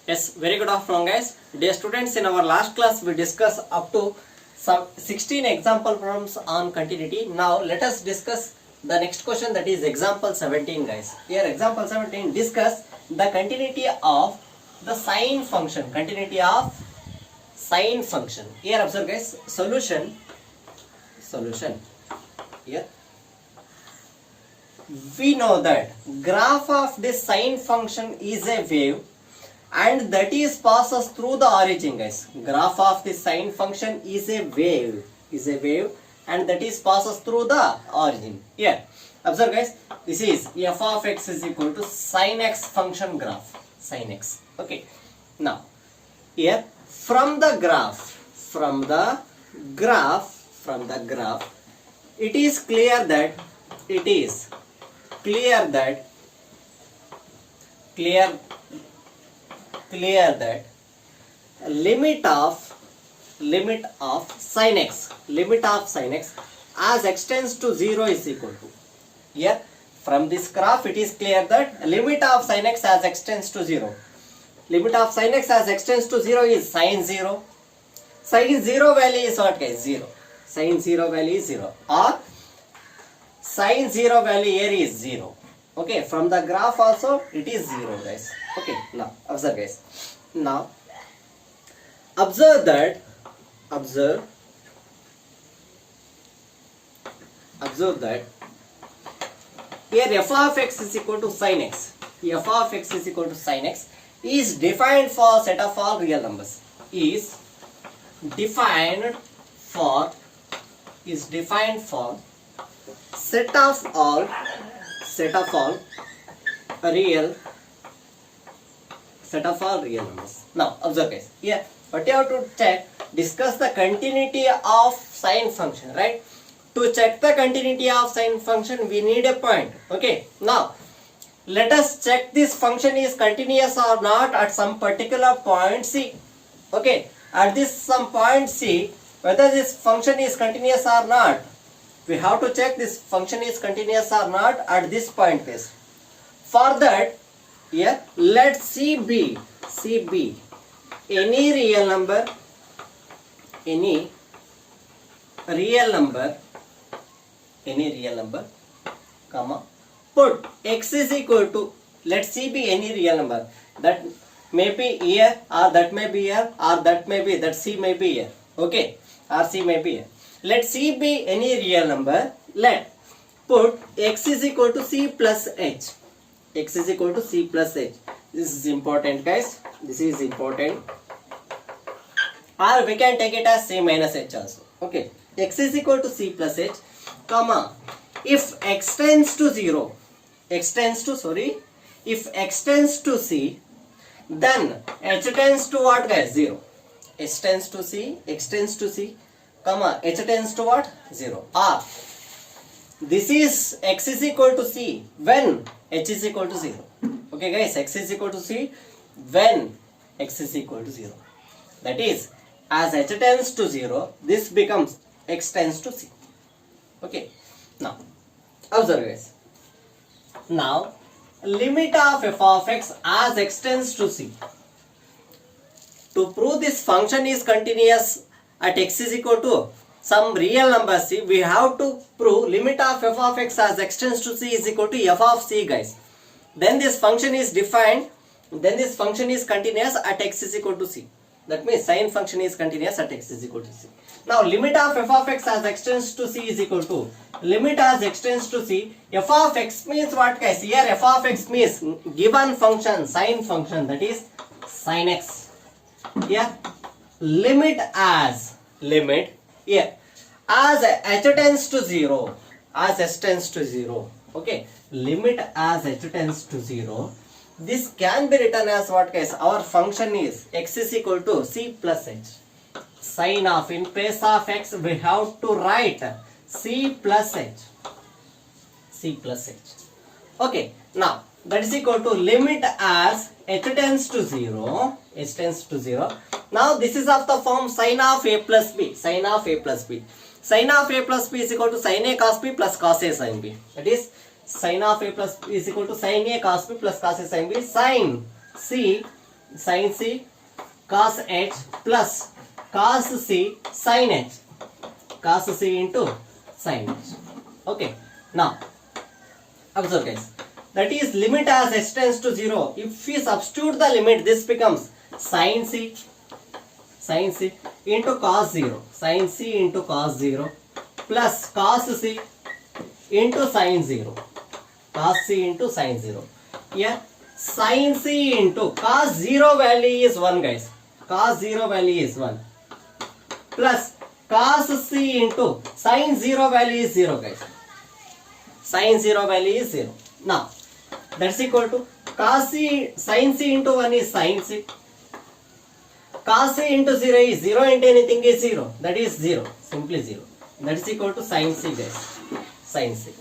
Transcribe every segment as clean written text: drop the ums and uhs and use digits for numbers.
Yes, very good afternoon guys. Dear students, in our last class we discussed up to some 16 example problems on continuity. Now let us discuss the next question, that is example 17 guys. Here example 17 discuss the continuity of the sine function. Continuity of sine function. Here observe guys, solution. Here we know that graph of this sine function is a wave and that is passes through the origin guys. Graph of the sine function is a wave and that is passes through the origin. Here observe guys, this is f of x is equal to sin x function graph, sin x. Okay, now here from the graph it is clear that limit of sin x as extends to 0 is equal to, here from this graph it is clear that limit of sin x as extends to 0. Limit of sin x as extends to 0 is sin 0. Sin 0 value is what guys? 0. Sin 0 value is 0 or sin 0 value here is 0. Okay, from the graph also it is 0 guys. Okay, now observe guys. Now observe that here f of x is equal to sin x. F of x is equal to sin x is defined for set of all real numbers. Is defined for set of all real numbers. Now observe guys, here what you have to check, discuss the continuity of sine function, right? To check the continuity of sine function we need a point. Okay, now let us check this function is continuous or not at some particular point C. Okay, at this some point C, whether this function is continuous or not, we have to check this function is continuous or not at this point guys. For that, here let C be any real number, comma, put x is equal to, let C be any real number, that may be here or that may be here or that may be, that C may be here. Okay, or C may be here. Let C be any real number. Let put x is equal to C plus h. X is equal to C plus h. This is important guys. This is important. Or we can take it as C minus h also. Okay. X is equal to C plus h, comma. If x tends to C, then h tends to what guys? 0. H tends to C, comma, h tends to what? 0. Or this is x is equal to C when h is equal to 0. Okay guys, x is equal to C when x is equal to 0. That is, as h tends to 0, this becomes x tends to C. Okay, now observe guys. Now limit of f of x as x tends to C. To prove this function is continuous at x is equal to some real number C, we have to prove limit of f of x as x tends to C is equal to f of C guys. Then this function is defined, then this function is continuous at x is equal to C. That means sine function is continuous at x is equal to C. Now limit of f of x as x tends to C is equal to limit as x tends to C. F of x means what guys? Here f of x means given function, sine function, that is sin x. Here limit here as h tends to 0, okay, limit as h tends to 0, this can be written as what guys? Our function is x is equal to C plus h. Sin of, in place of x we have to write C plus h. Okay, now that is equal to limit as h tends to 0. Now this is of the form sin of a plus b. Sin of a plus b is equal to sin a cos b plus cos a sin b. That is sin of a plus b is equal to sin a cos b plus cos a sin b. Sin c sin c cos h plus cos c sin h, cos c into sin h. Okay, now observe guys, that is limit as h tends to 0. If we substitute the limit, this becomes sin c into cos 0, sin c into cos 0 plus cos c into sin 0, cos c into sin 0. Here sin c into cos 0 value is 1 guys, cos 0 value is 1 plus cos c into sin 0 value is 0 guys, sin 0 value is 0. Now that's equal to cos c, sin c into 1 is sin c, cos c into 0 is 0 into anything is 0, that is 0, simply 0. That is equal to sin c guys, sin c.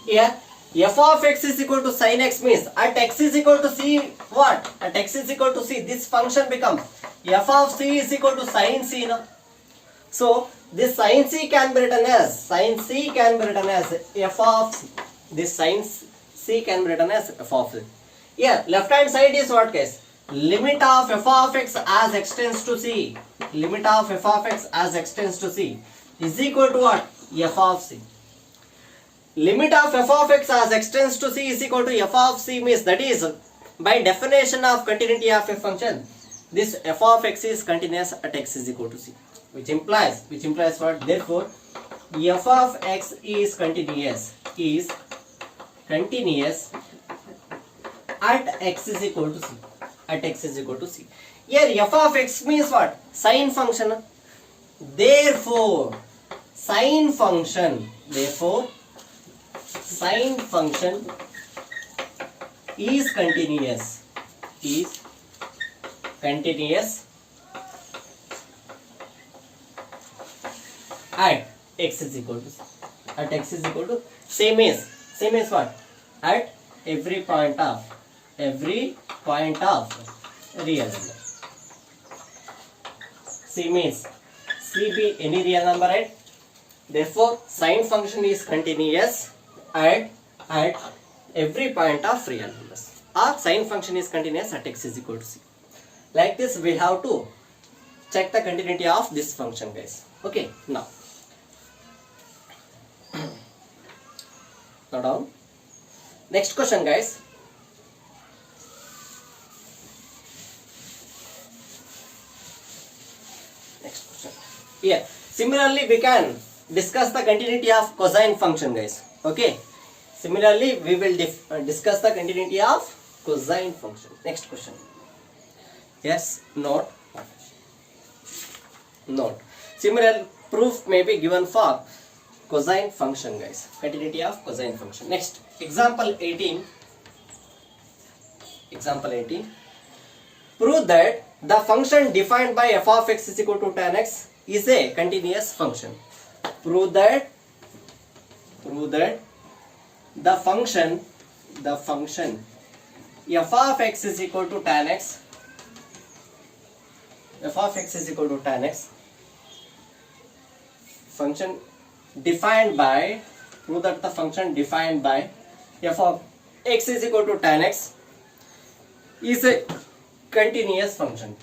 Here f of x is equal to sin x means at x is equal to c, what? At x is equal to c, this function becomes f of c is equal to sin c now. So this sin c can be written as f of c. This sin c can be written as f of c. Here left hand side is what guys? Limit of f of x as x tends to c. Limit of f of x as x tends to c is equal to what? F of c. Limit of f of x as x tends to c is equal to f of c means, that is by definition of continuity of a function, this f of x is continuous at x is equal to c, which implies what? Therefore f of x is continuous at x is equal to c, at x is equal to c. Here f of x means what? Sine function. Therefore sine function is continuous at x is equal to c. At x is equal to same is what? At every point of real number. C means c be any real number, right? Therefore sine function is continuous at every point of real numbers, or sine function is continuous at x is equal to c. Like this we have to check the continuity of this function guys. Okay, now down. Next question guys. Next question. Here similarly we can discuss the continuity of cosine function guys. Okay, similarly we will discuss the continuity of cosine function. Next question. Yes, note. Similar proof may be given for cosine function guys, continuity of cosine function. Next, example 18. Prove that the function defined by f of x is equal to tan x is a continuous function. Prove that the function f of x is equal to tan x, function defined by, prove that the function defined by f of x is equal to tan x is a continuous function.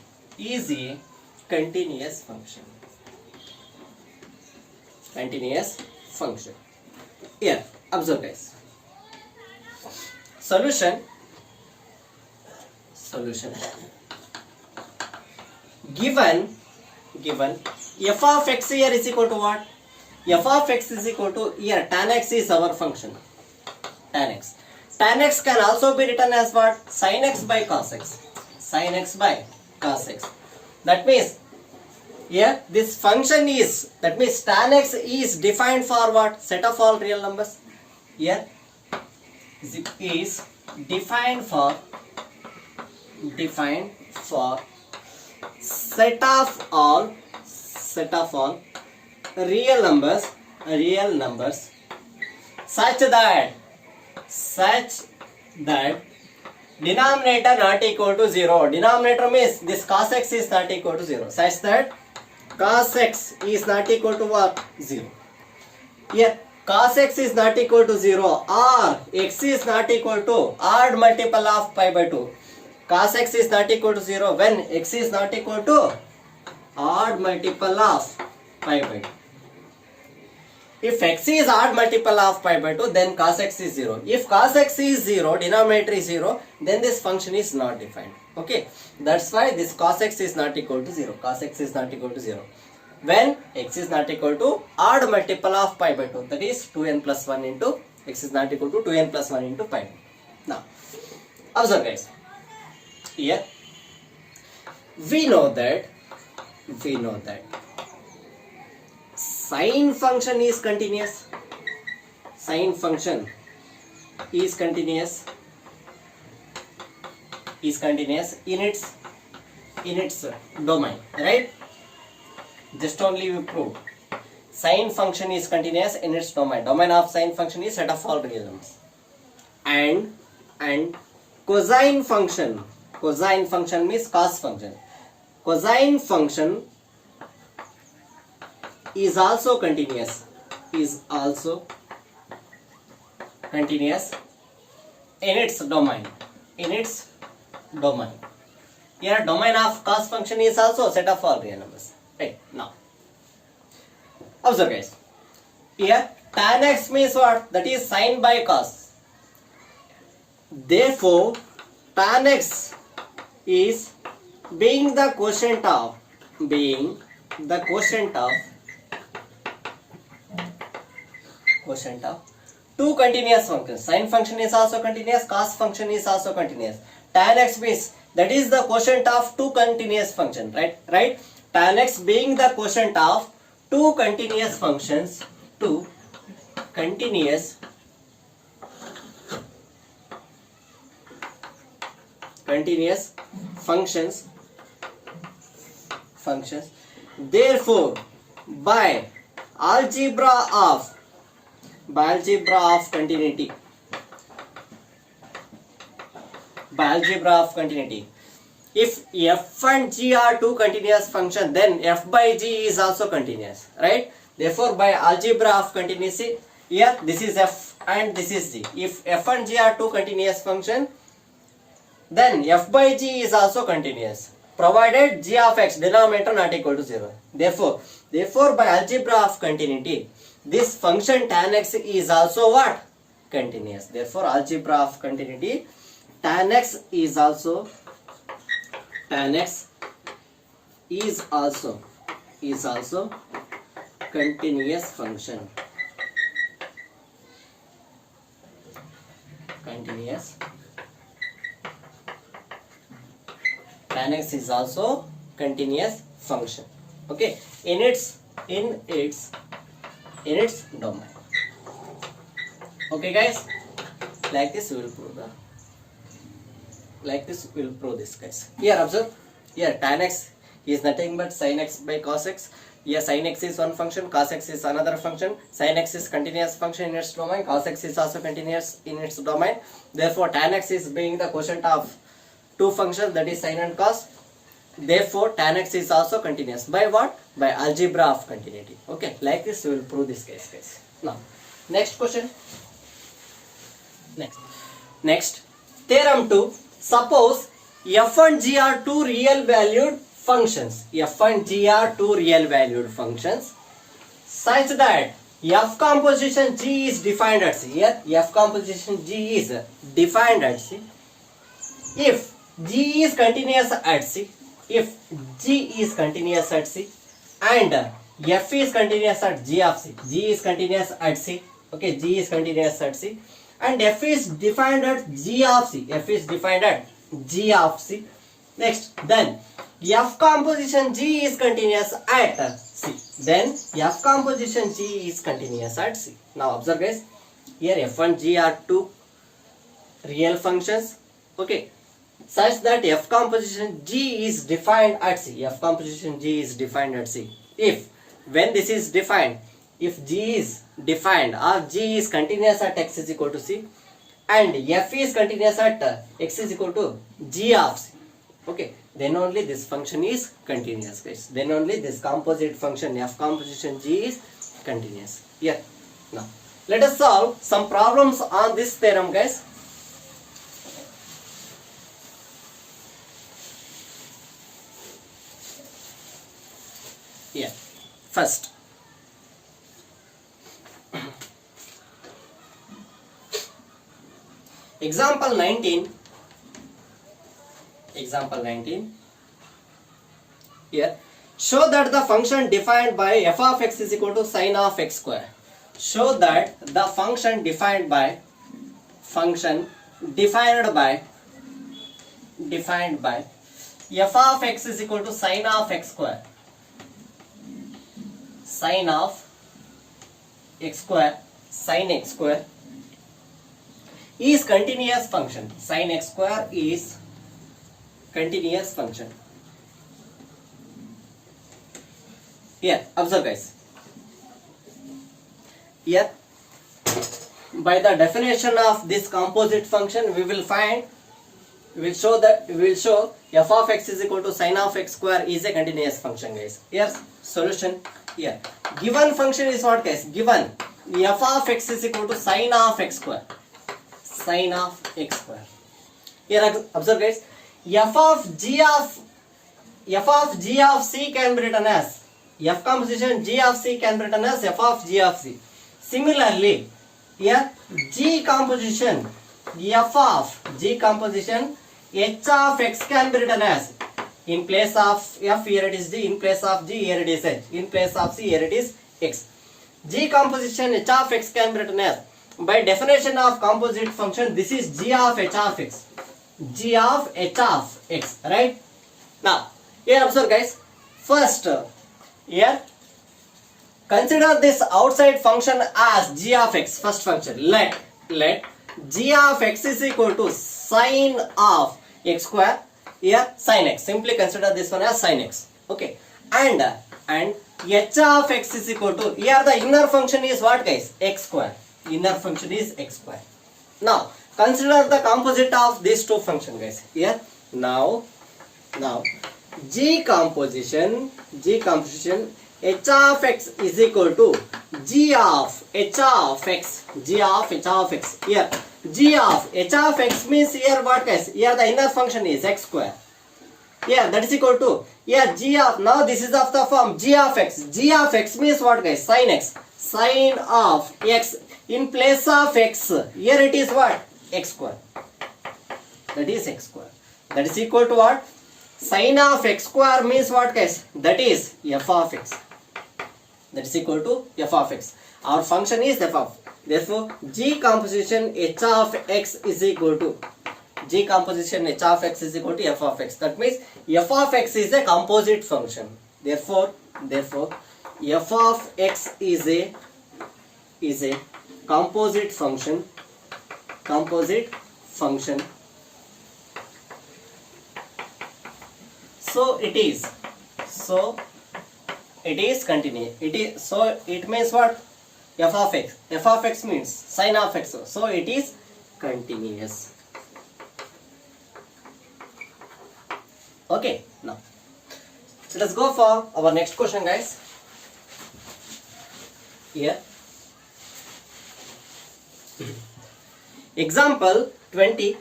Here observe guys. Solution. Given f of x here is equal to what? F of x is equal to, here tan x is our function. Tan x can also be written as what? Sin x by cos x. That means here this function is, that means tan x is defined for what? Set of all real numbers. Here is defined for set of all real numbers such that denominator not equal to 0. Denominator means this cos x is not equal to 0, such that cos x is not equal to what? 0. Here cos x is not equal to 0 or x is not equal to odd multiple of pi by 2. cos x is not equal to 0 when x is not equal to odd multiple of pi by 2. If x is odd multiple of pi by 2, then cos x is 0. If cos x is 0, denominator is 0, then this function is not defined. Okay, that's why this cos x is not equal to 0. Cos x is not equal to 0 when x is not equal to odd multiple of pi by 2, that is 2n plus 1 into x is not equal to 2n plus 1 into pi. Now observe guys, here we know that sine function is continuous. Sine function is continuous in its domain, right? Just only we proved sine function is continuous in its domain. Domain of sine function is set of all real numbers. And cosine function means cos function. Cosine function is also continuous. In its domain. Here domain of cos function is also set of all real numbers. Right, now observe guys, here tan x means what? That is sine by cos. Therefore tan x is being the quotient of two continuous functions. Sine function is also continuous, cos function is also continuous. Tan x means that is the quotient of two continuous functions, right? Tan x being the quotient of two continuous functions, Therefore, by algebra of continuity, if f and g are two continuous functions, then f by g is also continuous, right? Therefore, by algebra of continuity, here this is f and this is g. If f and g are two continuous functions, then f by g is also continuous, provided g of x denominator not equal to 0. Therefore, by algebra of continuity, this function tan x is also what? Continuous. Therefore, algebra of continuity, tan x is also continuous function. Tan x is also continuous function. Okay, in its domain. Okay guys, like this we will prove this guys. Here observe, here tan x is nothing but sin x by cos x. Here sin x is one function, cos x is another function. Sin x is continuous function in its domain, cos x is also continuous in its domain. Therefore tan x is being the quotient of two functions, that is sin and cos. Therefore tan x is also continuous. By what? By algebra of continuity. Okay, like this we will prove this case guys. Now next question. Next theorem 2. Suppose f and g are two real valued functions. Such that f composition g is defined at C. Here f composition g is defined at C. If g is continuous at C, and f is continuous at g of C. G is continuous at C. Okay, g is continuous at C. And f is defined at g of C. Next, then f composition g is continuous at C. Now observe guys, here f and g are two real functions. Okay, such that f composition g is defined at C. If when this is defined, if g is defined or g is continuous at x is equal to C, and f is continuous at x is equal to g of C, okay, then only this function is continuous guys. Then only this composite function f composition g is continuous. Here, now let us solve some problems on this theorem guys. Here, first. Example 19. Example 19. Here, show that the function defined by f of x is equal to sine of x square. Show that the function defined by f of x is equal to sine of x square. Sine of x square, sine x square is continuous function. Sine x square is continuous function. Here, observe guys. Here, by the definition of this composite function, we will show f of x is equal to sine of x square is a continuous function, guys. Here, solution. Here, given function is what, guys? Given f of x is equal to sine of x square. Sine of x square. Here, observe guys. F of g of c can be written as f composition g of c can be written as f of g of c. Similarly, here g composition f of g composition h of x can be written as, in place of f here it is g, in place of g here it is h, in place of c here it is x. G composition h of x can be written as, by definition of composite function, this is g of h of x. G of h of x, right? Now, here observe guys. First, here consider this outside function as g of x. First function, let g of x is equal to sine of x square. Here sine x. Simply consider this one as sine x. Okay, and h of x is equal to, here the inner function is what, guys? X square. Inner function is x square. Now consider the composite of these two functions, guys. Here now g composition h of x is equal to g of h of x. Here g of h of x means, here what, guys? Here the inner function is x square. Here that is equal to, here g of, now this is of the form g of x. G of x means what, guys? Sin x. Sine of x, in place of x, here it is what? X square. That is x square. That is equal to what? Sine of x square means what, guys? That is f of x. That is equal to f of x. Our function is f of. Therefore, g composition h of x is equal to f of x. That means f of x is a composite function. Therefore f of x is a composite function. So it is continuous. It means what? F of x. F of x means sine of x. So it is continuous. Okay, now so let's go for our next question, guys. Here, example 20.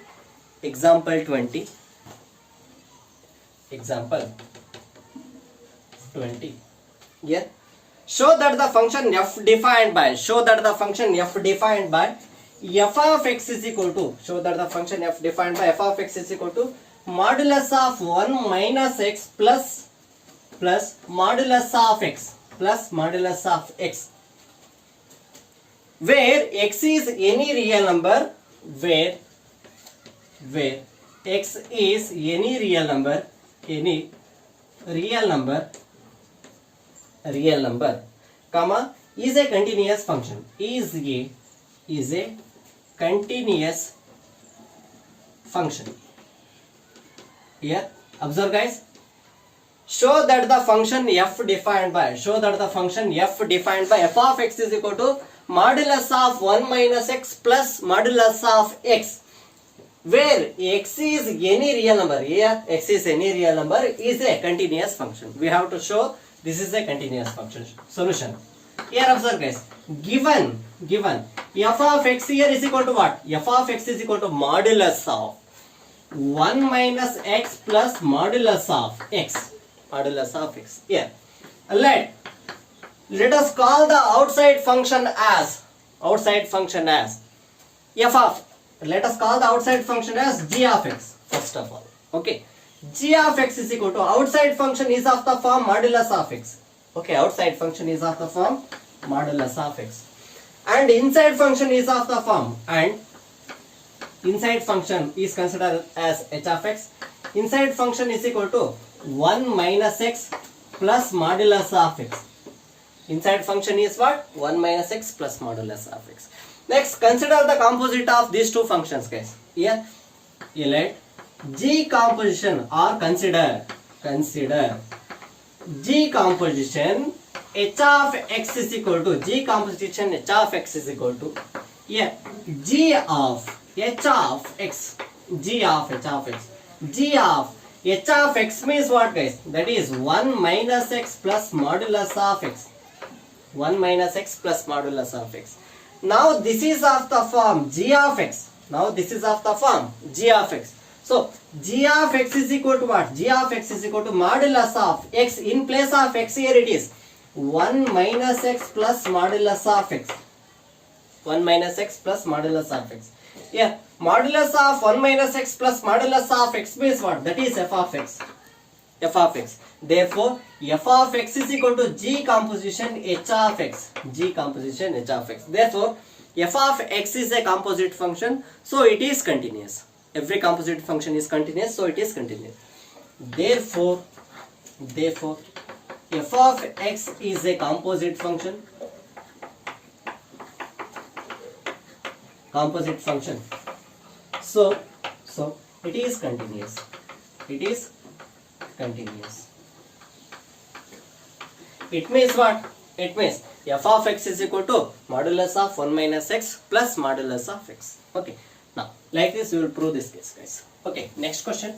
Here, show that the function f defined by f of x is equal to, modulus of 1 minus x plus modulus of x, where x is any real number, comma, is a continuous function, is a continuous function. Here, observe guys. Show that the function f defined by f of x is equal to modulus of 1 minus x plus modulus of x, where x is any real number. Here x is any real number is a continuous function. We have to show this is a continuous function. Solution. Here observe guys. Given f of x here is equal to what? F of x is equal to modulus of 1 minus x plus modulus of x. Here Let us call the outside function as f of, let us call the outside function as g of x first of all. Okay, g of x is equal to, outside function is of the form modulus of x. Okay, outside function is of the form modulus of x, and inside function is of the form, and inside function is considered as h of x. Inside function is equal to 1 minus x plus modulus of x. Inside function is what? 1 minus x plus modulus of x. Next, consider the composite of these two functions, guys. Here, let g composition, or consider g composition h of x is equal to, g composition h of x is equal to, yeah, g of h of x, g of h of x. G of h of x means what, guys? That is 1 minus x plus modulus of x. 1 minus x plus modulus of x. Now this is of the form g of x. Now this is of the form g of x. So g of x is equal to what? G of x is equal to modulus of x. In place of x, here it is 1 minus x plus modulus of x. 1 minus x plus modulus of x. Yeah, modulus of 1 minus x plus modulus of x means what? That is f of x. F of x. Therefore, f of x is equal to g composition h of x. G composition h of x. Therefore, f of x is a composite function, so it is continuous. Every composite function is continuous, so it is continuous. Therefore, f of x is a composite function. Composite function. So it is continuous. It is continuous. It means what? It means f of x is equal to modulus of 1 minus x plus modulus of x. Okay. Now, like this we will prove this case, guys. Okay. Next question.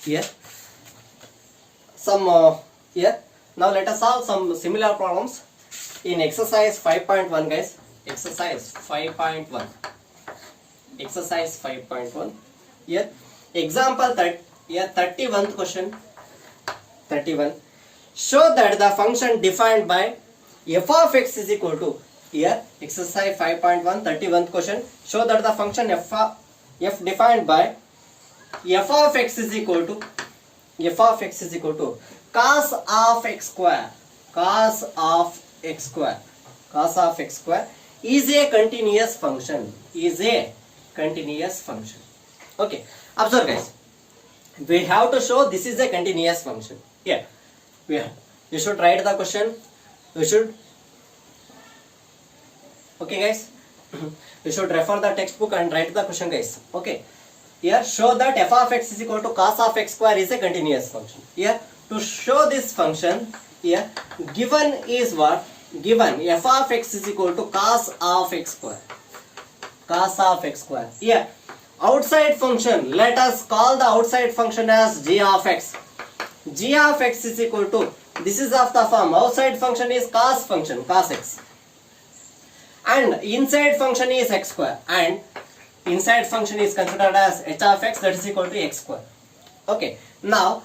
Here. Now let us solve some similar problems in exercise 5.1, guys. Exercise 5.1. Exercise 5.1. Here, example 31st question. 31. Show that the function defined by f of x is equal to, here, exercise 5.1, 31st question. Show that the function f defined by f of x is equal to cos of x square. Cos of x square is a continuous function. Okay. Observe, guys. We have to show this is a continuous function. Here. You should write the question. Okay, guys. You should refer the textbook and write the question, guys. Okay. Here, show that f of x is equal to cos of x square is a continuous function. Here, to show this function, here, given is what? Given f of x is equal to cos of x square. Cos of x square. Here, outside function, let us call the outside function as g of x. G of x is equal to, this is of the form, outside function is cos function, cos x. And inside function is x square. And inside function is considered as h of x, that is equal to x square. Okay. Now,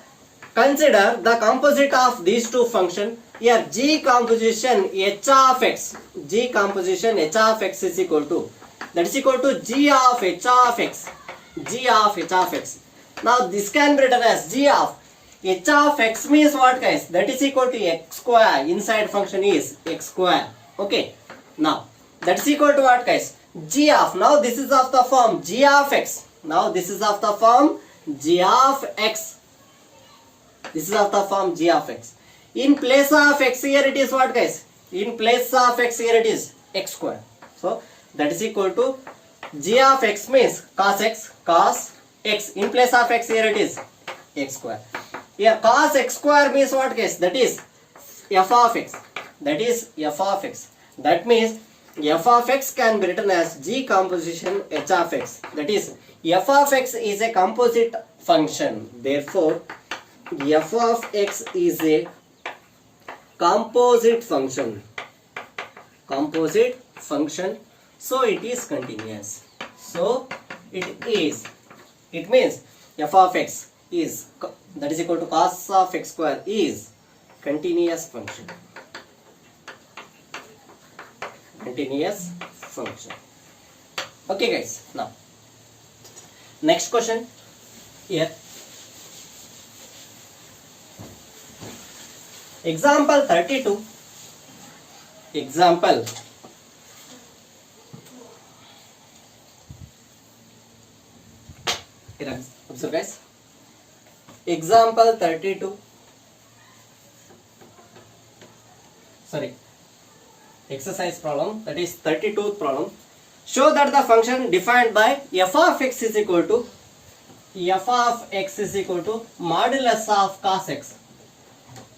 consider the composite of these two functions. Here, g composition h of x. G composition h of x is equal to, that is equal to g of h of x. G of h of x. Now, this can be written as g of h of x means what, guys? That is equal to x square. Inside function is x square. Okay. Now, that is equal to what, guys? G of, now this is of the form g of x. Now this is of the form g of x. This is of the form g of x. In place of x, here it is what, guys? In place of x, here it is x square. So that is equal to g of x means cos x. In place of x, here it is x square. Here cos x square means what, guys? That is f of x. That is f of x. That means f of x can be written as g composition h of x. That is, f of x is a composite function. Therefore, f of x is a composite function. Composite function. So it is continuous. So it It means f of x is that is equal to cos of x square is continuous function. Continuous function. Okay guys, now next question here. Example 32. Example here, observe guys. Example 32. Sorry. Exercise problem, that is 32th problem. Show that the function defined by f of x is equal to modulus of cos x.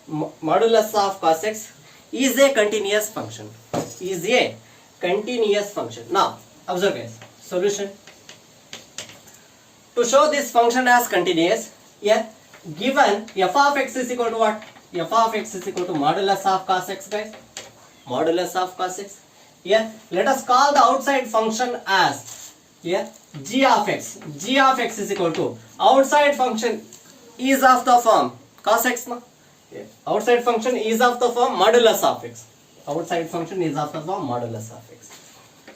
Modulus of cos x is a continuous function. Is a continuous function. Now observe guys. Solution. To show this function as continuous, here given f of x is equal to what? F of x is equal to modulus of cos x guys. Modulus of cos x. Here let us call the outside function as here g of x. G of x is equal to outside function is of the form cos x. No? Outside function is of the form modulus of x. Outside function is of the form modulus of x.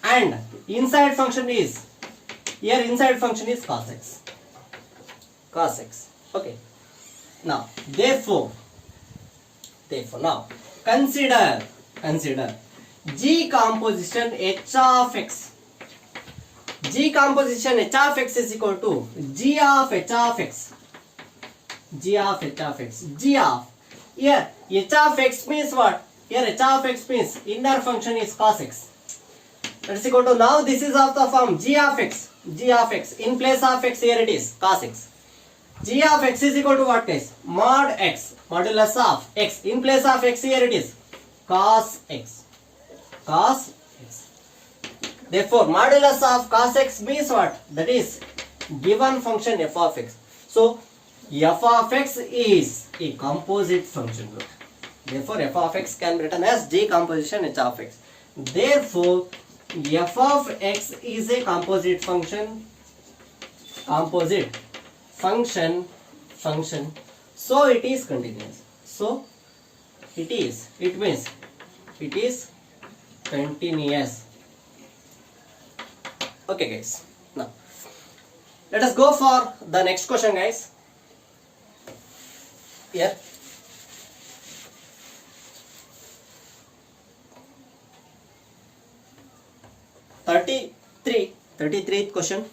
And inside function is here inside function is cos x. Cos x. Okay. Now therefore now consider G composition h of x. G composition h of x is equal to G of h of x. G of h of x. G of here h of x means what? Here h of x means inner function is cos x. That is equal to, now this is of the form g of x. G of x in place of x, here it is cos x. G of x is equal to what guys? Mod x. Modulus of x in place of x, here it is cos x. Cos x. Therefore modulus of cos x means what? That is given function f of x. So f of x is a composite function. Therefore f of x can be written as G composition h of x. Therefore f of x is a composite function. Composite function. So it is continuous. So it means it is continuous. Okay guys, now let us go for the next question guys. Here thirty-three question.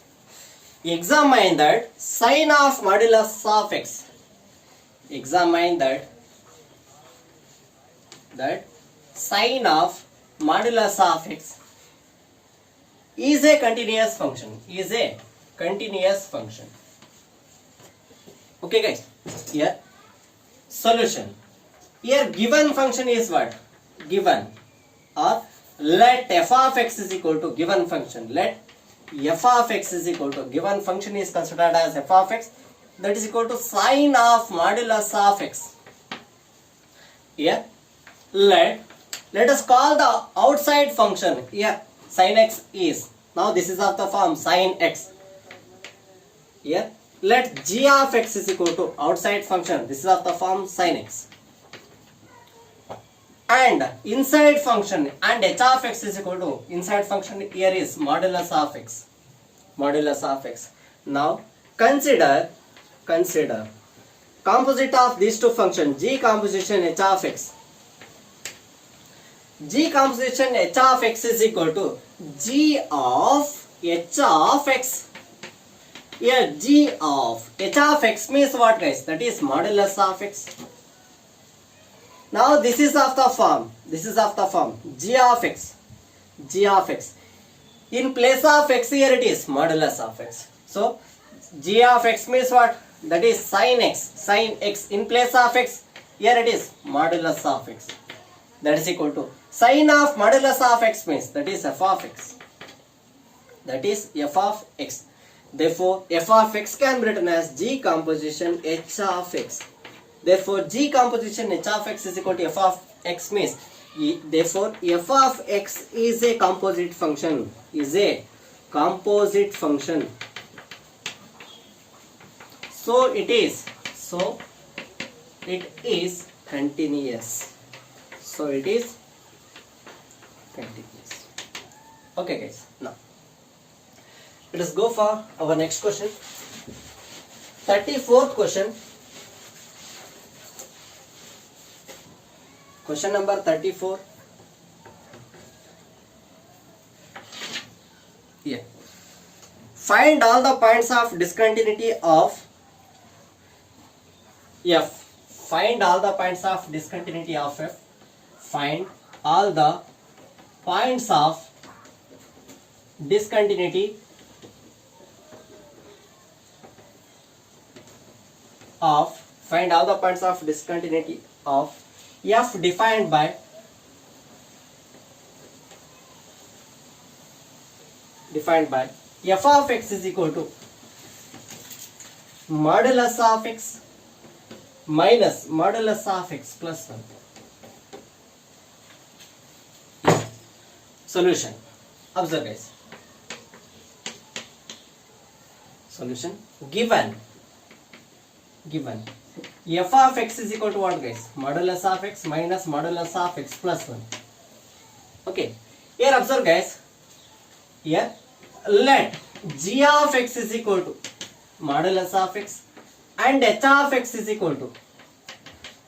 Examine that sine of modulus of x. Examine that sine of modulus of x is a continuous function. Is a continuous function. Okay guys, here solution. Here given function is what? Given, or let f of x is equal to given function. Let f of x is equal to given function is considered as f of x, that is equal to sine of modulus of x. Here let us call the outside function. Here sin x is, now this is of the form sin x. Here let g of x is equal to outside function, this is of the form sin x. And inside function and h of x is equal to inside function, here is modulus of x. Modulus of x. Now consider composite of these two functions, G composition h of x. G composition h of x is equal to G of h of x. Here G of h of x means what guys? That is modulus of x. Now this is of the form g of x. In place of x, here it is modulus of x. So g of x means what? That is sin x. In place of x, here it is modulus of x. That is equal to sine of modulus of x means that is f of x. That is f of x. Therefore f of x can be written as G composition h of x. Therefore G composition h of x is equal to f of x means, therefore f of x is a composite function. Is a composite function. So it is continuous. So it is continuous. Okay guys, now let us go for our next question. 34th question. Question number 34. Yeah. Find all the points of discontinuity of f. Find all the points of discontinuity of f. Find all the points of discontinuity of find all the points of discontinuity of f defined by f of x is equal to modulus of x minus modulus of x plus 1. Solution. Observe guys. Solution. Given f of x is equal to what guys? Modulus of x minus modulus of x plus 1. Okay. Here observe guys. Here let g of x is equal to modulus of x and h of x is equal to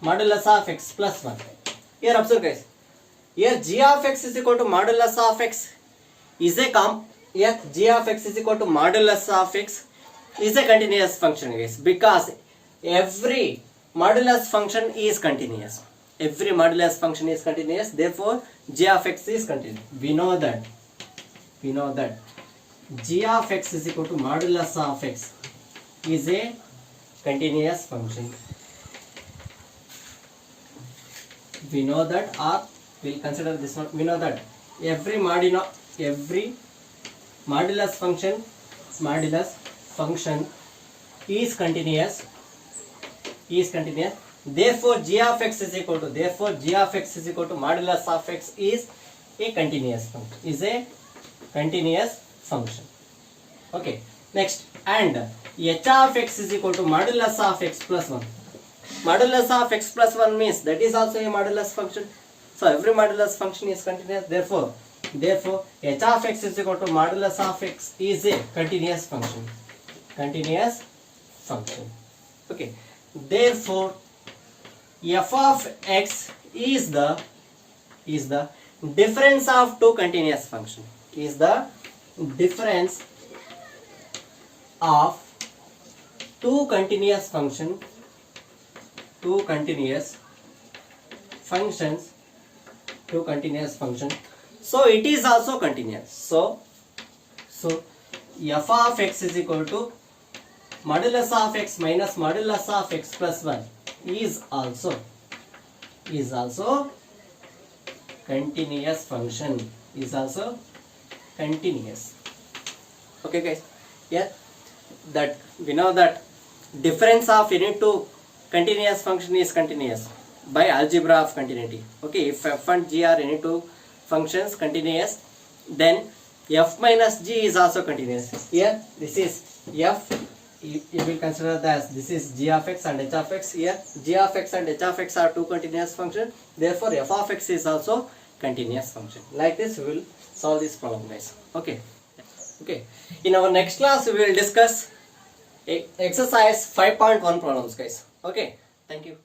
modulus of x plus 1. Here observe guys. Here g of x is equal to modulus of x is a g of x is equal to modulus of x is a continuous function guys, because every modulus function is continuous. Every modulus function is continuous, therefore g of x is continuous. We know that g of x is equal to modulus of x is a continuous function. We know that, or we'll consider this one. We know that every modulus function is continuous. Therefore g of x is equal to modulus of x is a continuous function. Okay, next, and h of x is equal to modulus of x plus 1. Modulus of x plus 1 means that is also a modulus function. So every modulus function is continuous. Therefore h of x is equal to modulus of x is a continuous function. Okay. Therefore f of x is the difference of two continuous functions. Is the difference of two continuous functions. So it is also continuous. So f of x is equal to modulus of x minus modulus of x plus 1 is also continuous function. Okay guys, yeah, that we know that difference of any two continuous function is continuous by algebra of continuity. Okay, if f and g are any two functions continuous, then f minus g is also continuous. Here this is f, you will consider that this is g of x and h of x. Here g of x and h of x are two continuous functions, therefore f of x is also continuous function. Like this we will solve this problem guys. Okay, in our next class we will discuss exercise 5.1 problems guys. Okay, thank you.